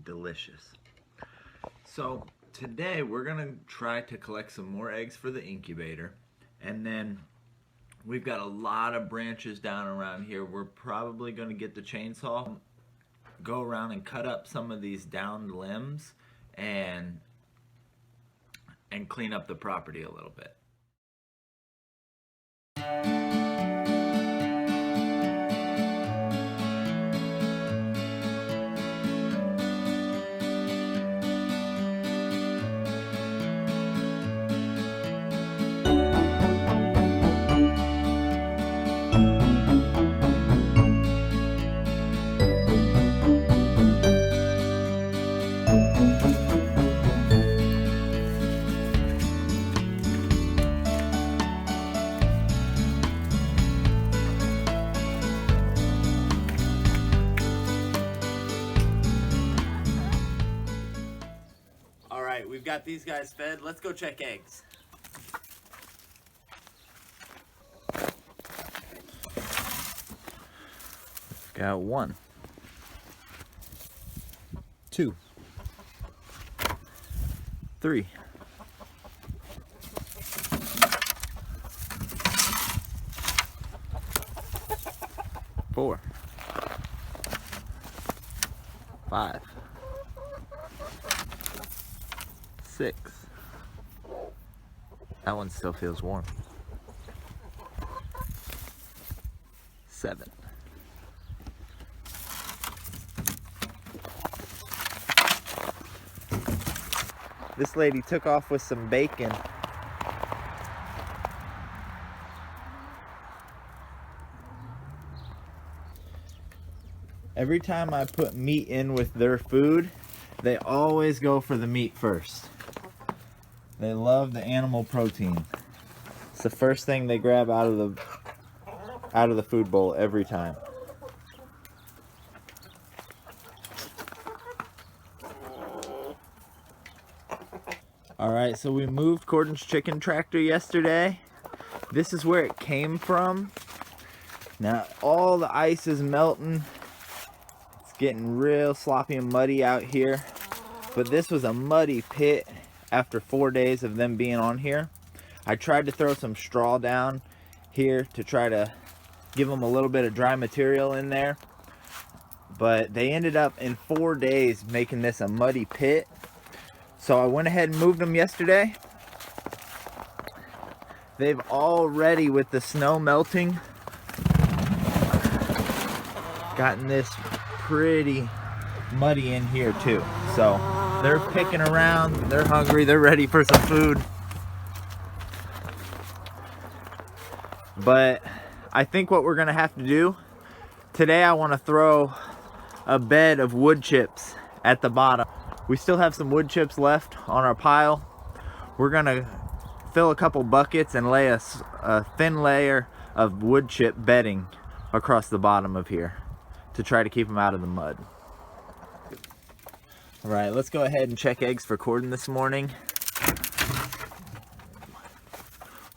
delicious. So today we're gonna try to collect some more eggs for the incubator, and then we've got a lot of branches down around here. We're probably gonna get the chainsaw, go around and cut up some of these downed limbs and clean up the property a little bit. All right, we've got these guys fed. Let's go check eggs. Got 1, 2, 3, 4, 5, 6. That one still feels warm. 7. This lady took off with some bacon. Every time I put meat in with their food, they always go for the meat first. They love the animal protein. It's the first thing they grab out of the food bowl every time. All right, so we moved Gordon's chicken tractor yesterday. This is where it came from. Now all the ice is melting. It's getting real sloppy and muddy out here. But this was a muddy pit after 4 days of them being on here. I tried to throw some straw down here to try to give them a little bit of dry material in there. But they ended up in 4 days making this a muddy pit. So I went ahead and moved them yesterday. They've already, with the snow melting, gotten this pretty muddy in here too. So they're picking around, they're hungry, they're ready for some food. But I think what we're gonna have to do today, I want to throw a bed of wood chips at the bottom. We still have some wood chips left on our pile. We're gonna fill a couple buckets and lay a thin layer of wood chip bedding across the bottom of here to try to keep them out of the mud. All right, let's go ahead and check eggs for Gordon this morning.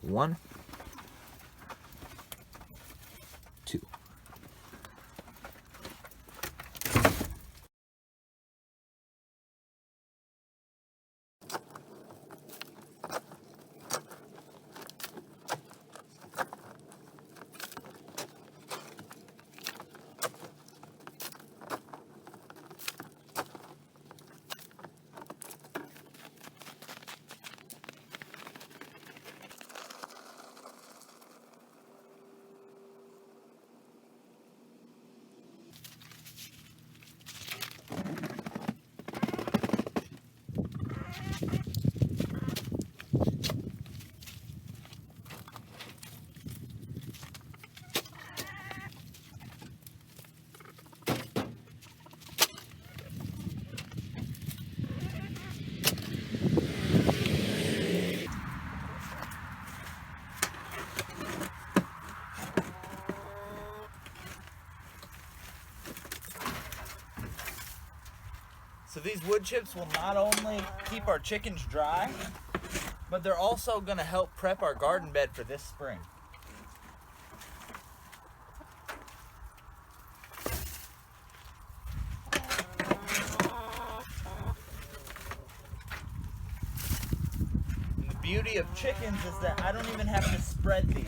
1, 2. So these wood chips will not only keep our chickens dry, but they're also going to help prep our garden bed for this spring. beauty of chickens is that I don't even have to spread these.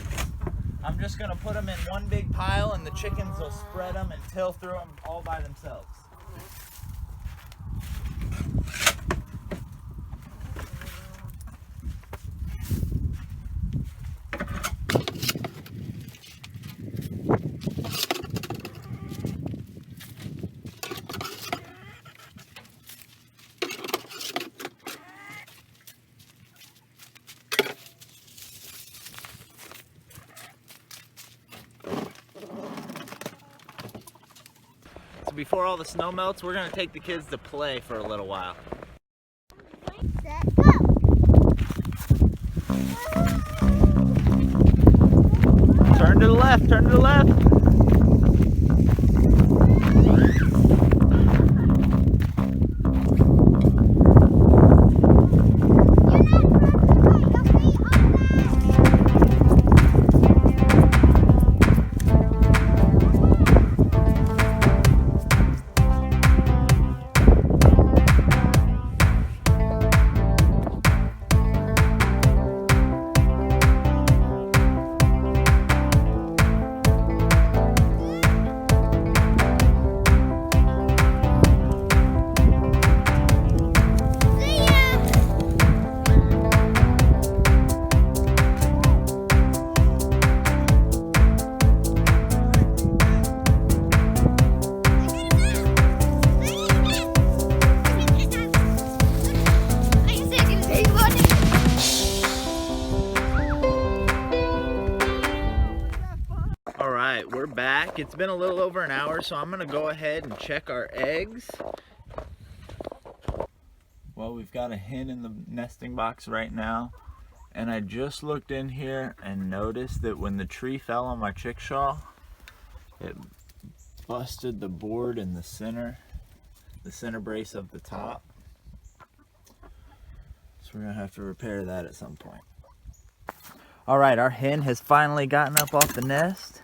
I'm just gonna put them in one big pile and the chickens will spread them and till through them all by themselves. So before all the snow melts, we're gonna take the kids to play for a little while. Set, go! Turn to the left, turn to the left. Alright, we're back. It's been a little over an hour, so I'm gonna go ahead and check our eggs. Well, we've got a hen in the nesting box right now, and I just looked in here and noticed that when the tree fell on my chickshaw, it busted the board in the center brace of the top. So we're gonna have to repair that at some point. Alright, our hen has finally gotten up off the nest.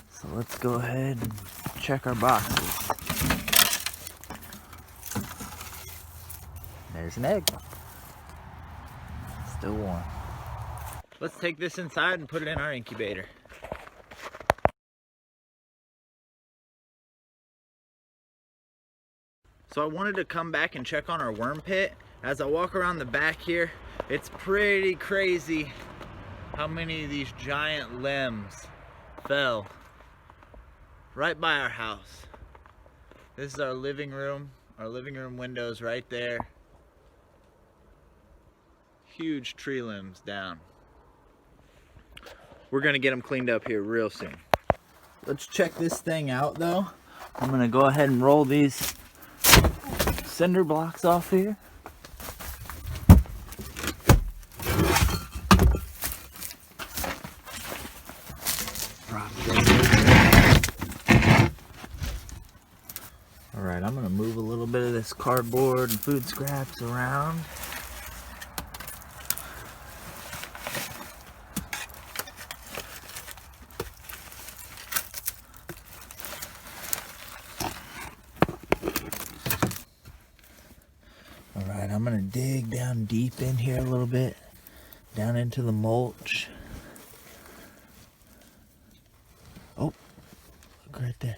So let's go ahead and check our boxes. There's an egg. Still warm. Let's take this inside and put it in our incubator. So I wanted to come back and check on our worm pit. As I walk around the back here, it's pretty crazy how many of these giant limbs fell right by our house. This is our living room. Our living room windows right there. Huge tree limbs down. We're gonna get them cleaned up here real soon. Let's check this thing out though. I'm gonna go ahead and roll these cinder blocks off here. Alright, I'm gonna move a little bit of this cardboard and food scraps around. Alright, I'm gonna dig down deep in here a little bit, down into the mulch. Oh, look right there.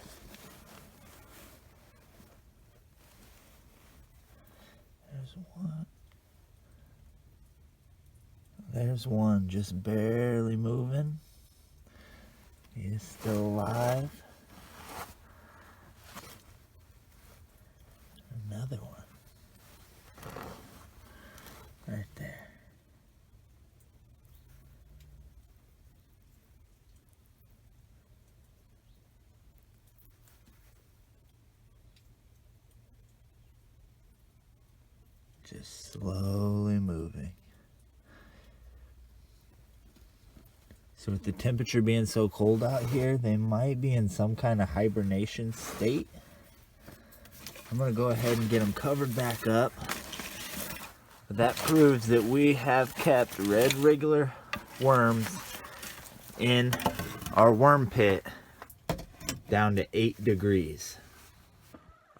There's one just barely moving. He is still alive. Another one. Right there. Just slowly moving. So with the temperature being so cold out here, they might be in some kind of hibernation state. I'm gonna go ahead and get them covered back up. But that proves that we have kept red wriggler worms in our worm pit down to 8 degrees.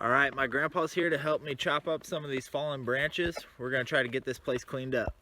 All right, my grandpa's here to help me chop up some of these fallen branches. We're gonna try to get this place cleaned up.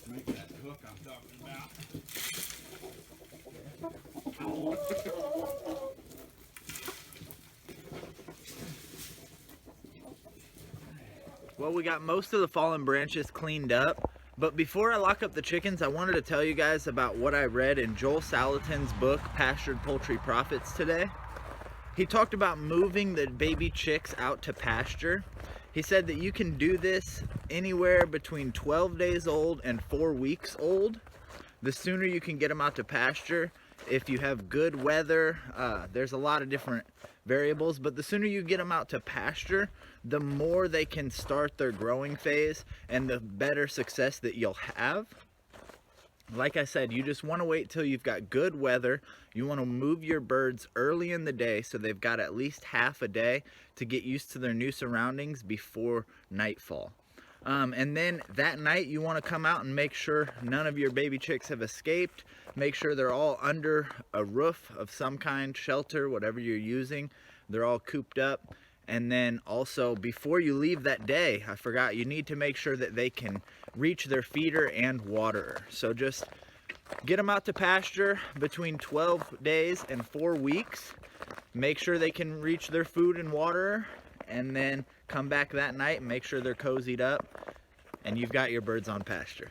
Make that hook I'm talking about. Well, we got most of the fallen branches cleaned up, but before I lock up the chickens, I wanted to tell you guys about what I read in Joel Salatin's book, Pastured Poultry Profits, today. He talked about moving the baby chicks out to pasture. He said that you can do this anywhere between 12 days old and 4 weeks old. The sooner you can get them out to pasture, if you have good weather, there's a lot of different variables, but the sooner you get them out to pasture, the more they can start their growing phase and the better success that you'll have. Like I said, you just want to wait till you've got good weather. You want to move your birds early in the day so they've got at least half a day to get used to their new surroundings before nightfall. And then that night you want to come out and make sure none of your baby chicks have escaped. Make sure they're all under a roof of some kind, shelter, whatever you're using. They're all cooped up. And then also, before you leave that day, I forgot, you need to make sure that they can reach their feeder and waterer. So just get them out to pasture between 12 days and 4 weeks. Make sure they can reach their food and waterer, and then come back that night and make sure they're cozied up, and you've got your birds on pasture.